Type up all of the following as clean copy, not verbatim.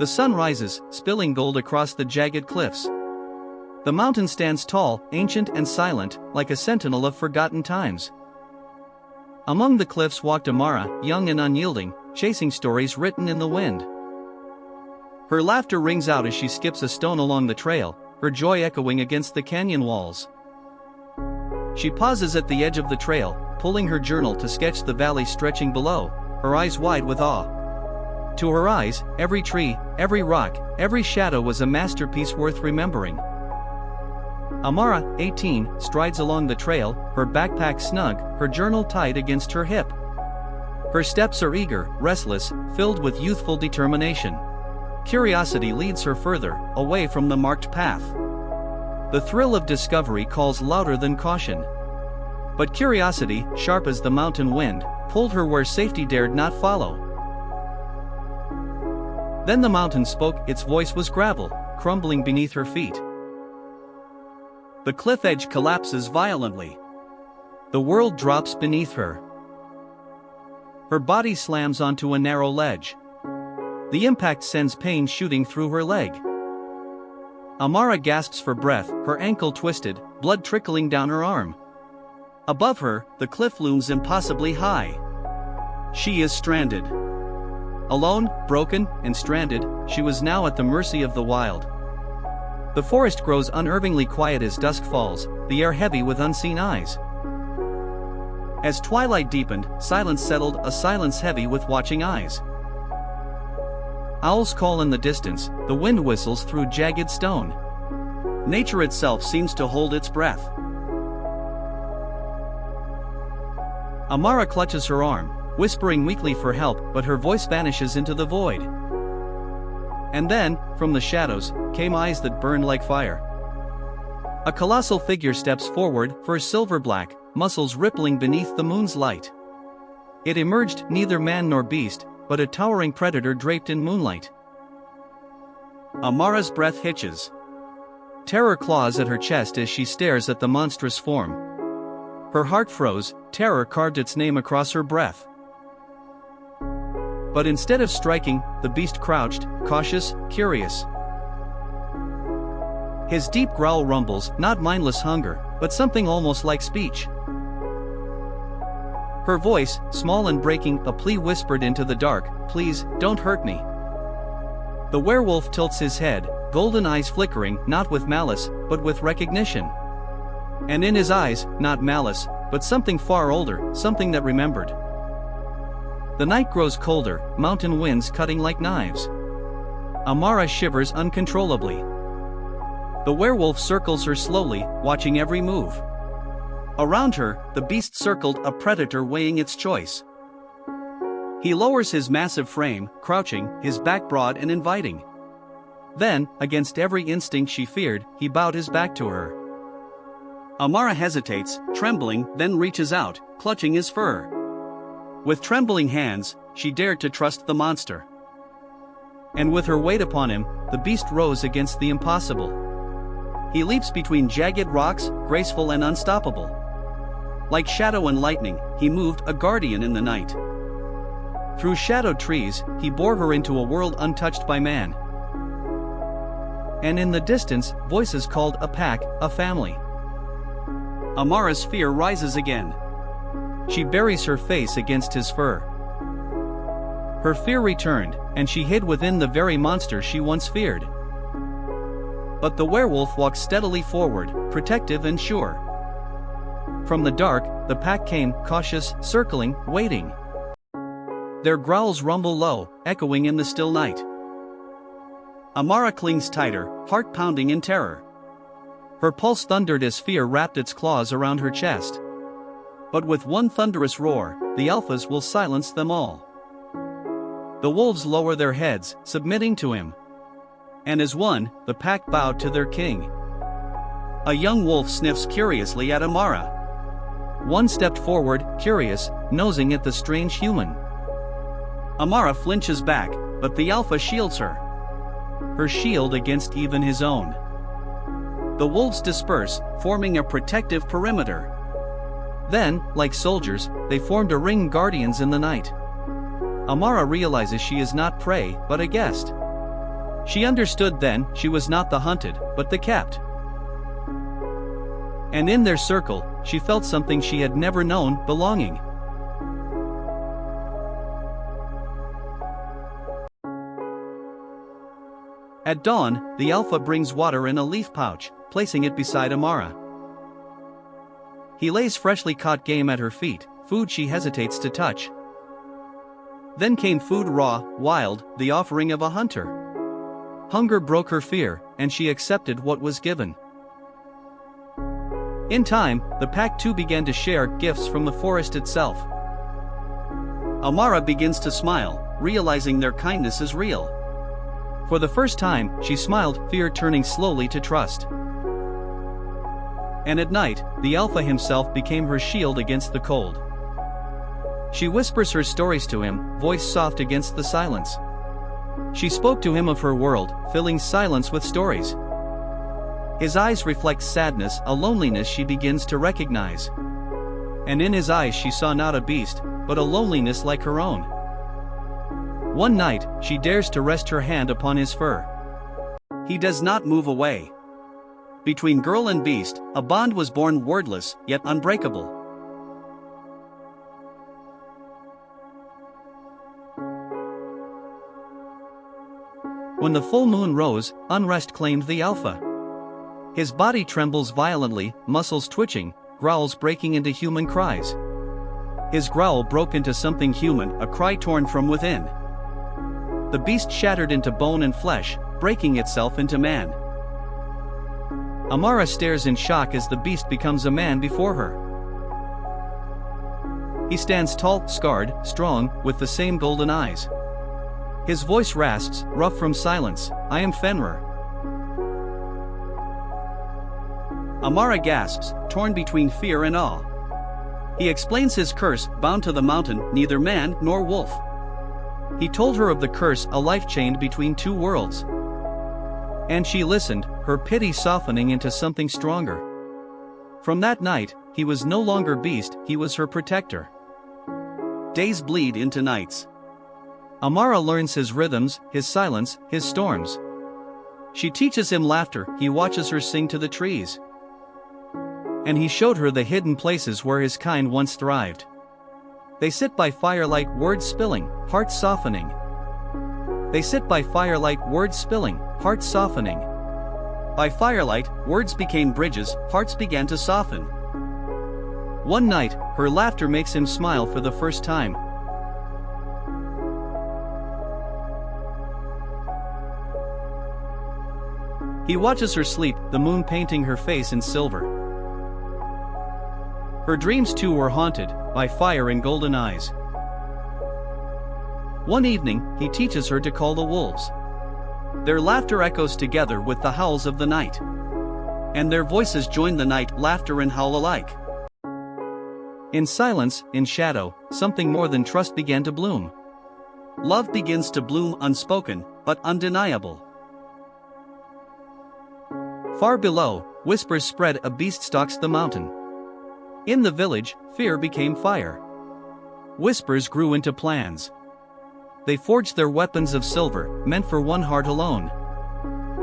The sun rises, spilling gold across the jagged cliffs. The mountain stands tall, ancient and silent, like a sentinel of forgotten times. Among the cliffs walked Amara, young and unyielding, chasing stories written in the wind. Her laughter rings out as she skips a stone along the trail, her joy echoing against the canyon walls. She pauses at the edge of the trail, pulling her journal to sketch the valley stretching below, her eyes wide with awe. To her eyes, every tree, every rock, every shadow was a masterpiece worth remembering. Amara, 18, strides along the trail, her backpack snug, her journal tied against her hip. Her steps are eager, restless, filled with youthful determination. Curiosity leads her further, away from the marked path. The thrill of discovery calls louder than caution. But curiosity, sharp as the mountain wind, pulled her where safety dared not follow. Then the mountain spoke, its voice was gravel, crumbling beneath her feet. The cliff edge collapses violently. The world drops beneath her. Her body slams onto a narrow ledge. The impact sends pain shooting through her leg. Amara gasps for breath, her ankle twisted, blood trickling down her arm. Above her, the cliff looms impossibly high. She is stranded. Alone, broken, and stranded, she was now at the mercy of the wild. The forest grows unnervingly quiet as dusk falls, the air heavy with unseen eyes. As twilight deepened, silence settled, a silence heavy with watching eyes. Owls call in the distance, the wind whistles through jagged stone. Nature itself seems to hold its breath. Amara clutches her arm, whispering weakly for help, but her voice vanishes into the void. And then, from the shadows, came eyes that burned like fire. A colossal figure steps forward, fur silver black, muscles rippling beneath the moon's light. It emerged, neither man nor beast, but a towering predator draped in moonlight. Amara's breath hitches. Terror claws at her chest as she stares at the monstrous form. Her heart froze, terror carved its name across her breath. But instead of striking, the beast crouched, cautious, curious. His deep growl rumbles, not mindless hunger, but something almost like speech. Her voice, small and breaking, a plea whispered into the dark, "Please, don't hurt me." The werewolf tilts his head, golden eyes flickering, not with malice, but with recognition. And in his eyes, not malice, but something far older, something that remembered. The night grows colder, mountain winds cutting like knives. Amara shivers uncontrollably. The werewolf circles her slowly, watching every move. Around her, the beast circled, a predator weighing its choice. He lowers his massive frame, crouching, his back broad and inviting. Then, against every instinct she feared, he bowed his back to her. Amara hesitates, trembling, then reaches out, clutching his fur. With trembling hands, she dared to trust the monster. And with her weight upon him, the beast rose against the impossible. He leaps between jagged rocks, graceful and unstoppable. Like shadow and lightning, he moved, a guardian in the night. Through shadowed trees, he bore her into a world untouched by man. And in the distance, voices called a pack, a family. Amara's fear rises again. She buries her face against his fur. Her fear returned, and she hid within the very monster she once feared. But the werewolf walks steadily forward, protective and sure. From the dark, the pack came, cautious, circling, waiting. Their growls rumble low, echoing in the still night. Amara clings tighter, heart pounding in terror. Her pulse thundered as fear wrapped its claws around her chest. But with one thunderous roar, the alphas will silence them all. The wolves lower their heads, submitting to him. And as one, the pack bowed to their king. A young wolf sniffs curiously at Amara. One stepped forward, curious, nosing at the strange human. Amara flinches back, but the alpha shields her. Her shield against even his own. The wolves disperse, forming a protective perimeter. Then, like soldiers, they formed a ring, guardians in the night. Amara realizes she is not prey, but a guest. She understood then she was not the hunted, but the kept. And in their circle, she felt something she had never known, belonging. At dawn, the alpha brings water in a leaf pouch, placing it beside Amara. He lays freshly caught game at her feet, food she hesitates to touch. Then came food raw, wild, the offering of a hunter. Hunger broke her fear, and she accepted what was given. In time, the pack too began to share gifts from the forest itself. Amara begins to smile, realizing their kindness is real. For the first time, she smiled, fear turning slowly to trust. And at night, the alpha himself became her shield against the cold. She whispers her stories to him, voice soft against the silence. She spoke to him of her world, filling silence with stories. His eyes reflect sadness, a loneliness she begins to recognize. And in his eyes she saw not a beast, but a loneliness like her own. One night, she dares to rest her hand upon his fur. He does not move away. Between girl and beast, a bond was born, wordless, yet unbreakable. When the full moon rose, unrest claimed the alpha. His body trembles violently, muscles twitching, growls breaking into human cries. His growl broke into something human, a cry torn from within. The beast shattered into bone and flesh, breaking itself into man. Amara stares in shock as the beast becomes a man before her. He stands tall, scarred, strong, with the same golden eyes. His voice rasps, rough from silence, "I am Fenrir." Amara gasps, torn between fear and awe. He explains his curse, bound to the mountain, neither man nor wolf. He told her of the curse, a life chained between two worlds. And she listened, her pity softening into something stronger. From that night, he was no longer beast, he was her protector. Days bleed into nights. Amara learns his rhythms, his silence, his storms. She teaches him laughter, he watches her sing to the trees. And he showed her the hidden places where his kind once thrived. They sit by firelight, words spilling, hearts softening. They sit by firelight, words spilling, hearts softening. By firelight, words became bridges, hearts began to soften. One night, her laughter makes him smile for the first time. He watches her sleep, the moon painting her face in silver. Her dreams too were haunted by fire and golden eyes. One evening, he teaches her to call the wolves. Their laughter echoes together with the howls of the night. And their voices join the night, laughter and howl alike. In silence, in shadow, something more than trust began to bloom. Love begins to bloom, unspoken, but undeniable. Far below, whispers spread, a beast stalks the mountain. In the village, fear became fire. Whispers grew into plans. They forged their weapons of silver, meant for one heart alone.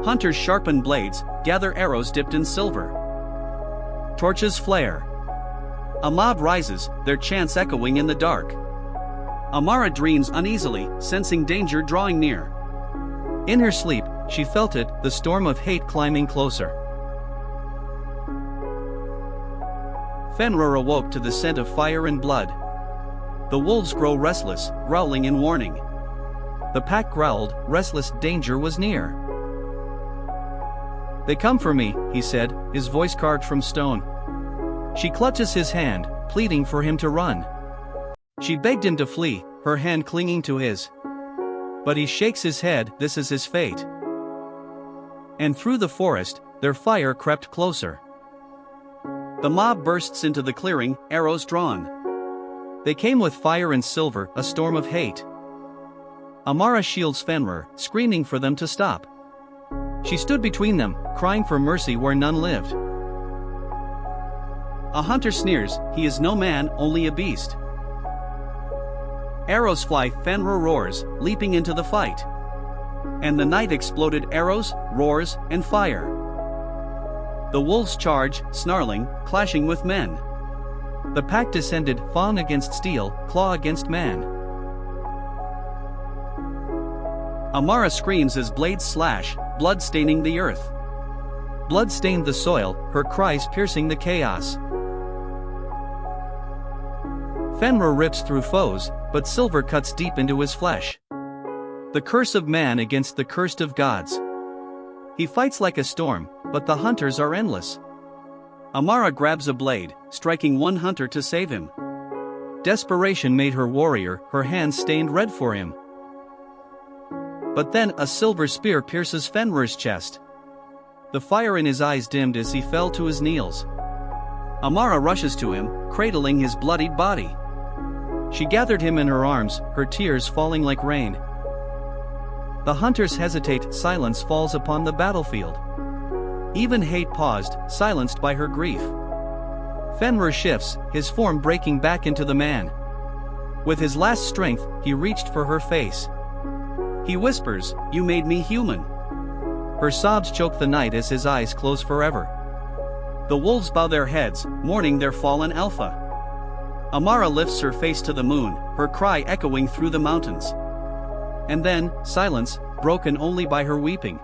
Hunters sharpen blades, gather arrows dipped in silver. Torches flare. A mob rises, their chants echoing in the dark. Amara dreams uneasily, sensing danger drawing near. In her sleep, she felt it, the storm of hate climbing closer. Fenrir awoke to the scent of fire and blood. The wolves grow restless, growling in warning. The pack growled, restless, danger was near. "They come for me," he said, his voice carved from stone. She clutches his hand, pleading for him to run. She begged him to flee, her hand clinging to his. But he shakes his head, this is his fate. And through the forest, their fire crept closer. The mob bursts into the clearing, arrows drawn. They came with fire and silver, a storm of hate. Amara shields Fenrir, screaming for them to stop. She stood between them, crying for mercy where none lived. A hunter sneers, he is no man, only a beast. Arrows fly, Fenrir roars, leaping into the fight. And the night exploded arrows, roars, and fire. The wolves charge, snarling, clashing with men. The pack descended, fawn against steel, claw against man. Amara screams as blades slash, blood staining the earth. Blood stained the soil, her cries piercing the chaos. Fenrir rips through foes, but silver cuts deep into his flesh. The curse of man against the cursed of gods. He fights like a storm, but the hunters are endless. Amara grabs a blade, striking one hunter to save him. Desperation made her warrior, her hands stained red for him. But then a silver spear pierces Fenrir's chest. The fire in his eyes dimmed as he fell to his knees. Amara rushes to him, cradling his bloodied body. She gathered him in her arms, her tears falling like rain. The hunters hesitate, silence falls upon the battlefield. Even hate paused, silenced by her grief. Fenrir shifts, his form breaking back into the man. With his last strength, he reached for her face. He whispers, "You made me human." Her sobs choke the night as his eyes close forever. The wolves bow their heads, mourning their fallen alpha. Amara lifts her face to the moon, her cry echoing through the mountains. And then, silence, broken only by her weeping.